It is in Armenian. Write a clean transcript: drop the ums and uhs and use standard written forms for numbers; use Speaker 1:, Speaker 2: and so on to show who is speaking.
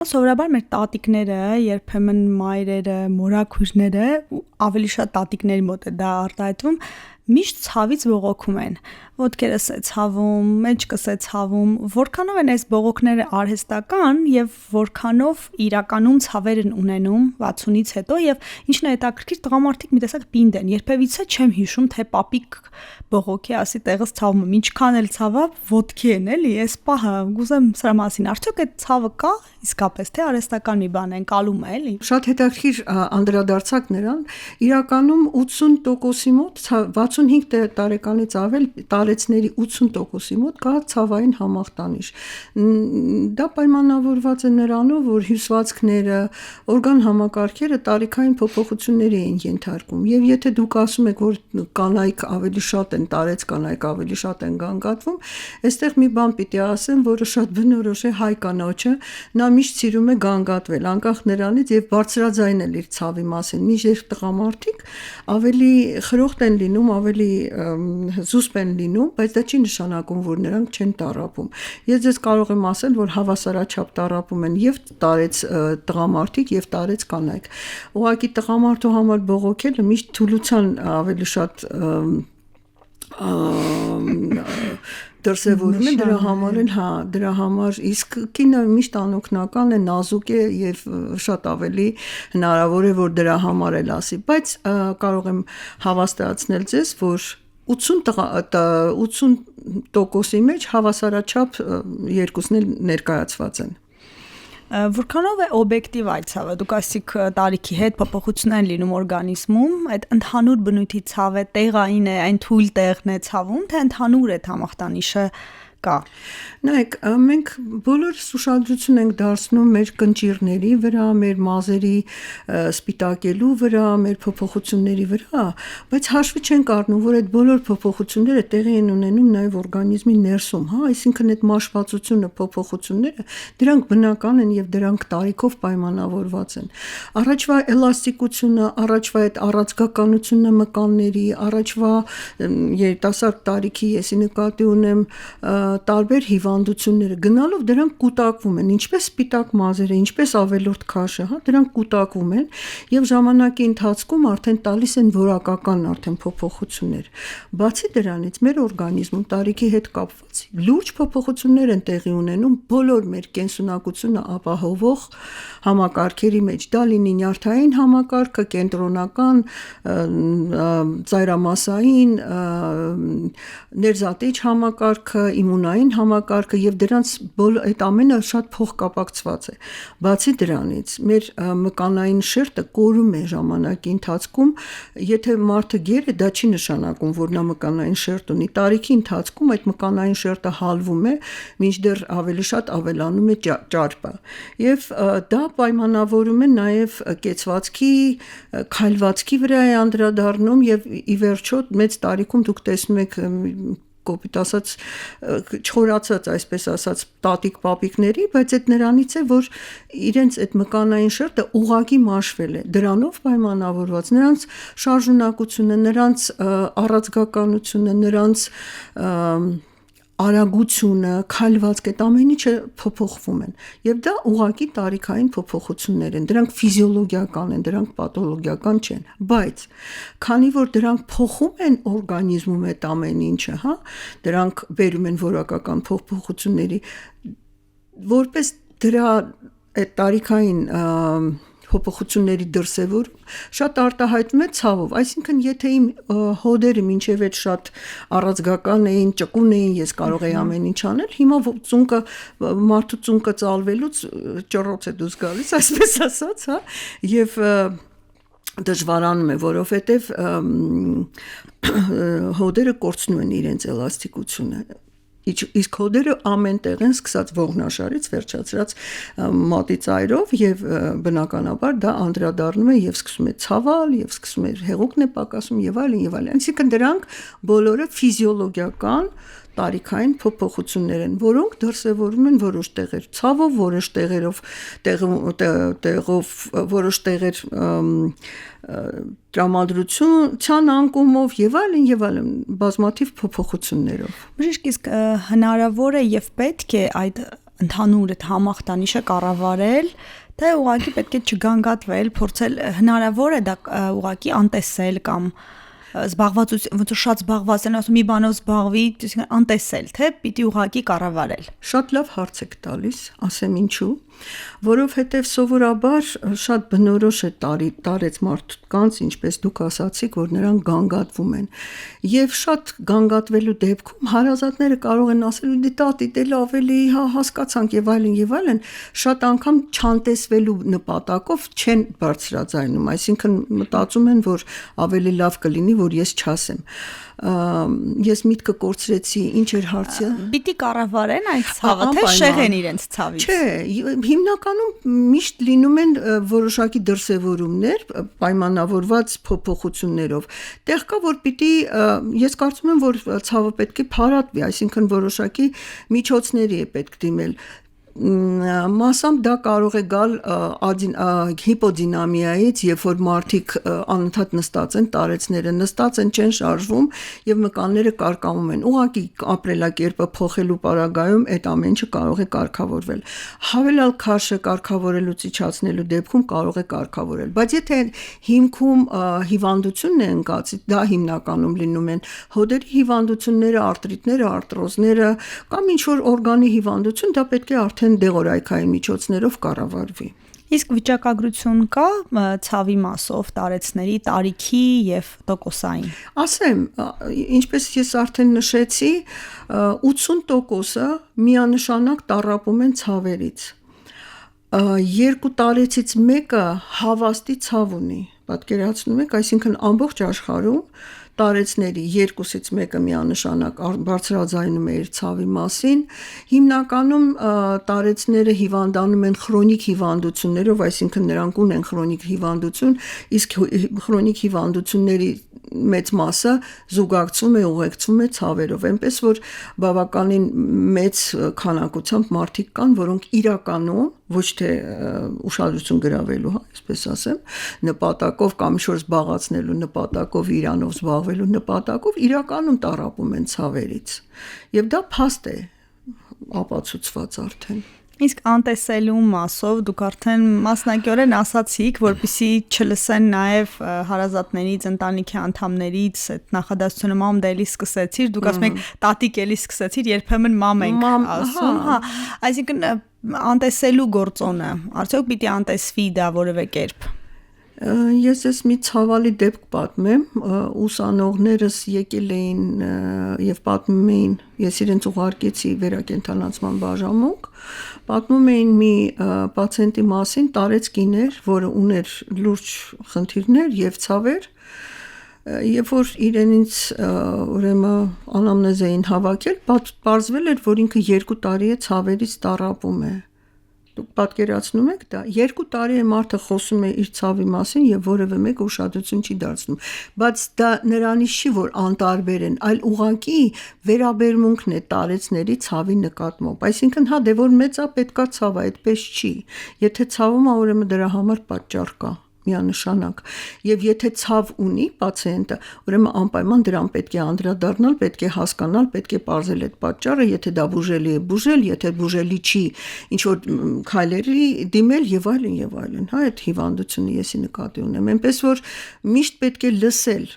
Speaker 1: Սովորաբար մեր տատիկները, երբեմն մայրերը, մորաքույրները ու ավելի շատ տատիկների մոտ է դա արտահայտվում, միշտ ցավից բողոքում են։ Ոտքերս է ցավում, մեջքս է ցավում, որքանով են այս բողոքները արհեստական եւ որքանով իրականում ցավեր են ունենում 60-ից հետո եւ ինչն է հետաքրքիր, տղամարդիկ մի տեսակ պինդ են։ Երբևիցե չեմ հիշում, թե պապիկ բողոքի ասի տեղս ցավում եմ, ինչքան էլ ցավա ոտքի են էլի, այս պահը գուզեմ սրա մասին արդյոք այդ ցավը կա իսկապես թե արհեստական մի բան է, ընկալում է էլի։
Speaker 2: Շատ հետաքրքիր անդրադարձակ նրան, իրականում 80%-ի մոտ 65 տարեկանից ավել տարեցների 80%-ի մոտ կա ցավային համախտանիշ։ Դա պայմանավորված է նրանով, որ հյուսվածքները, օրգան համակարգերը տարիքային փոփոխությունների են ենթարկվում։ Եվ եթե դուք ասում եք, որ կանայք ավելի շատ են, տարեց կանայք ավելի շատ են գանգատվում, այստեղ մի բան պիտի ասեմ, որը շատ բնորոշ է հայ կանոջը, նա միշտ սիրում է գանգատվել, անկախ նրանից եւ բարձրաձայնել իր ցավի մասին։ Միշտ տղամարդիկ ավելի խրոխտ են լինում, ավելի զուսպ են լինում, բայց դա չի նշանակում, որ նրանք չեն տառապում։ Ես ձեզ կարող եմ ասել, որ հավասարաչափ տառապում են եւ տարեց տղամարդիկ եւ տարեց կանայք։ Ուղղակի տղամարդու համար բողոքելը միշտ թուլության ավելի շատ դրսևորում են, դրա համար իսկ կինը միշտ անօգնական է, նազուկ է եւ շատ ավելի հնարավոր է, որ դրա համար էլ ասի, բայց կարող եմ հավաստիացնել ձեզ, որ 80%-ի մեջ հավասարաչափ երկուսն էլ ներկայացված են։
Speaker 1: Որքանով է օբյեկտիվ այդ ցավը, դուք ասիք տարիքի հետ փոփոխություն են լինում օրգանիզմում, այդ ընդհանուր բնույթի ցավը տեղային է, այն թույլ տեղն է ցավում, թե ընդհանուր է համախտանիշը կա։
Speaker 2: Նայեք, մենք բոլորս ուշադրություն ենք դարձնում մեր կնճիռների վրա, մեր մազերի սպիտակելու վրա, մեր փոփոխությունների վրա, բայց հաշվի չենք առնում, որ այդ բոլոր փոփոխությունները տեղի են ունենում նաև օրգանիզմի ներսում, հա, այսինքն այդ մաշվածությունը, փոփոխությունները, դրանք բնական են եւ դրանք տարիքով պայմանավորված են։ Առաջվա էլաստիկությունը, առաջվա այդ առածկականությունը մկանների, առաջվա երիտասարդ տարիքի եսի նկատի ունեմ տարբեր հիվանդությունները գնալով դրանք կուտակվում են, ինչպես սպիտակ մազերը, ինչպես ավելորդ քաշը, հա, դրանք կուտակվում են եւ ժամանակի ընթացքում արդեն տալիս են որակական արդեն փոփոխություններ։ Բացի դրանից մեր օրգանիզմում տարիքի հետ կապված լուրջ փոփոխություններ են տեղի ունենում բոլոր մեր կենսունակությունը ապահովող համակարգերի մեջ, դա լինի նյարդային համակարգը, կենտրոնական, ծայրամասային, ներզատիչ համակարգը, իմունային համակարգը եւ դրանց այդ ամենը շատ փոխկապակցված է։ Բացի դրանից, մեր մկանային շերտը կորում է ժամանակի ընթացքում, եթե մարդը գեր է, դա չի նշանակում, որ նա մկանային շերտ ունի։ Տարիքի ընթացքում այդ մկանային շերտը հալվում է, մինչդեռ ավելի շատ ավելանում է ճարպը։ Եվ դա պայմանավորում է նաեւ կեցվածքի, քայլվածքի վրա է անդրադառնում եւ ի վերջո մեծ տարիքում դուք տեսնում եք կոպիտ ասած չխորացած այսպես ասած տատիկ պապիկների, բայց այդ նրանից է, որ իրենց այդ մկանային շերտը ուղղակի մաշվել է, դրանով պայմանավորված նրանց շարժունակությունը, նրանց առածկականությունը, նրանց արագությունը, քայլվածքը, այդ ամեն ինչը փոփոխվում են եւ դա ուղղակի տարիքային փոփոխություններ են, դրանք ֆիզիոլոգիական են, դրանք պաթոլոգիական չեն, բայց քանի որ դրանք փոխում են օրգանիզմում այդ ամեն ինչը, հա, դրանք բերում են որակական փոփոխությունների, որպես դրա այդ տարիքային փոփոխությունների դրսևորում շատ արտահայտվում է ցավով, այսինքն եթե իմ հոդերը մինչև այդ շատ առածկական էին, ճկուն էին, ես կարող էի ամեն ինչ անել, հիմա մարդու ծունկը ծալվելուց ճռոց է դուրս գալիս, այսպես ասած, հա, եւ դժվարանում է, որովհետեւ հոդերը կորցնում են իրենց էլաստիկությունը։ Իսկ հոդերը ամեն տեղ են սկսած ողնաշարից վերջացրած մատի ծայրով եւ բնականաբար դա անդրադառնում է եւ սկսում է ցավալ եւ սկսում է հեղուկն է պակասում եւ այլն եւ այլն։ Այսինքն դրանք բոլորը ֆիզիոլոգիական տարիքային փոփոխություններ են, որոնք դրսևորվում են որոշ տեղեր ցավով, որոշ տեղով որոշ տեղեր տրամադրության անկումով եւ այլն բազմաթիվ փոփոխություններով։
Speaker 1: Բժիշկ, իսկ հնարավոր է եւ պետք է այդ ընդհանուր այդ համախտանիշը կառավարել, թե ուղղակի պետք է չգանգատվել, փորձել հնարավոր է դա ուղղակի անտեսել կամ զբաղվածություն, ոնց որ շատ զբաղված են, ասում մի բանով զբաղվի, անտեսել, թե պիտի ուղղակի կառավարել։
Speaker 2: Շատ լավ հարց եք տալիս, ասեմ ինչու, որովհետև սովորաբար շատ բնորոշ է տարեց մարդկանց, ինչպես դուք ասացիք, որ նրանք գանգատվում են։ Եվ շատ գանգատվելու դեպքում հարազատները կարող են ասել՝ դե տատի, դե լավ էլի, հա, հասկացանք եւ այլն, շատ անգամ չանտեսվելու նպատակով չեն բարձրաձայնում, այսինքն մտածում են, որ ավելի լավ կլինի, որ ես չասեմ։ Ես միտքը կորցրեցի, ինչ էր հարցը։
Speaker 1: Պիտի կառավարեն այդ ցավը, թե շեղեն իրենց ցավից։
Speaker 2: Չէ, հիմնականում միշտ լինում են որոշակի դրսևորումներ, պայմանավորված փոփոխություններով։ Տեղ կա, որ պիտի, ես կարծում եմ, որ ցավը պետք է փարատվի, այսինքն որոշակի միջոցների է պետք դիմել։ Մասամբ դա կարող է գալ հիպոդինամիայից, երբ որ մարդիկ անընդհատ նստած են, տարեցները նստած են, չեն շարժվում եւ մկանները կարկամում են։ Ուղղակի ապրելակերպը փոխելու պարագայում այդ ամեն ինչը կարող է կարգավորվել։ Հավելյալ քաշը կարգավորելուց իջացնելու դեպքում կարող է կարգավորել։ Բայց եթե հիմքում հիվանդությունն է ընկած, դա հիմնականում լինում են հոդերի հիվանդությունները, արտրիտները, արտրոզները կամ ինչ որ օրգանի հիվանդություն, դա պետք է արդեն դեղորայքային միջոցներով կառավարվի։
Speaker 1: Իսկ վիճակագրություն կա ցավի մասով տարեցների տարիքի եւ տոկոսային։ Ասեմ,
Speaker 2: ինչպես ես արդեն նշեցի, 80%-ը միանշանակ տառապում են ցավերից։ 2 տարեցից մեկը հավաստի ցավ ունի։ Պատկերացնում եք, այսինքն ամբողջ աշխարհում տարեցների 2-ից մեկը միանշանակ բարձրաձայնում է իր ցավի մասին։ Հիմնականում տարեցները հիվանդանում են քրոնիկ հիվանդություններով, այսինքն նրանք ունեն քրոնիկ հիվանդություն, իսկ քրոնիկ հիվանդությունների մեծ մասը զուգակցում է, ուղեկցում է ցավերով, այնպես որ բավականին մեծ քանակությամբ մարդիկ կան, որոնք իրականում ոչ թե ուշադրություն գրավելու, հա, այսպես ասեմ, նպատակով կամ ինչ-որ զբաղացնելու նպատակով, իրանով զբաղվելու նպատակով իրականում տառապում են ցավերից։ Եվ դա փաստ է ապացուցված արդեն։
Speaker 1: Իսկ անտեսելու մասով դուք արդեն մասնակիորեն ասացիք, որպեսզի չլսեն նաև հարազատներից, ընտանիքի անդամներից այդ նախադասությունը մամ դե էլի սկսեցիր, դուք ասում եք տատիկ էլի սկսեցիր, երբեմն մամ ենք ասում, հա, այսինքն անտեսելու գործոնը, արդյոք պիտի անտեսվի դա որևէ կերպ։
Speaker 2: Ես ես մի ցավալի դեպք պատմեմ, ուսանողներս եկել էին եւ պատմում էին, ես իրենց ուղարկեցի վերակենդանացման բաժանմունք, պատմում էին մի պացիենտի մասին, տարեց կին էր, որը ուներ լուրջ խնդիրներ եւ ցավեր, երբ որ իրենից ուրեմն անամնեզ էին հավաքել, պարզվել էր, որ ինքը 2 տարի է ցավերից տառապում է։ Դուք պատկերացնում եք դա, 2 տարի է մարդը խոսում է իր ցավի մասին եւ որևէ մեկը ուշադրություն չի դարձնում, բայց դա նրանից չի, որ անտարբեր են, այլ ուղղակի վերաբերմունքն է տարեցների ցավի նկատմամբ, այսինքն հա դե որ մեծա պետքա ցավը, այդպես չի, եթե ցավում է, ուրեմն դրա համար պատճառ կա միանշանակ, եւ եթե ցավ ունի պացիենտը, ուրեմն անպայման դրան պետք է անդրադառնալ, պետք է հասկանալ, պետք է պարզել այդ պատճառը, եթե դա բուժելի է, բուժել, եթե բուժելի չի, ինչ որ քայլերի դիմել եւ այլն, հա, այդ հիվանդությունը եսի նկատի ունեմ, այնպես որ միշտ պետք է լսել,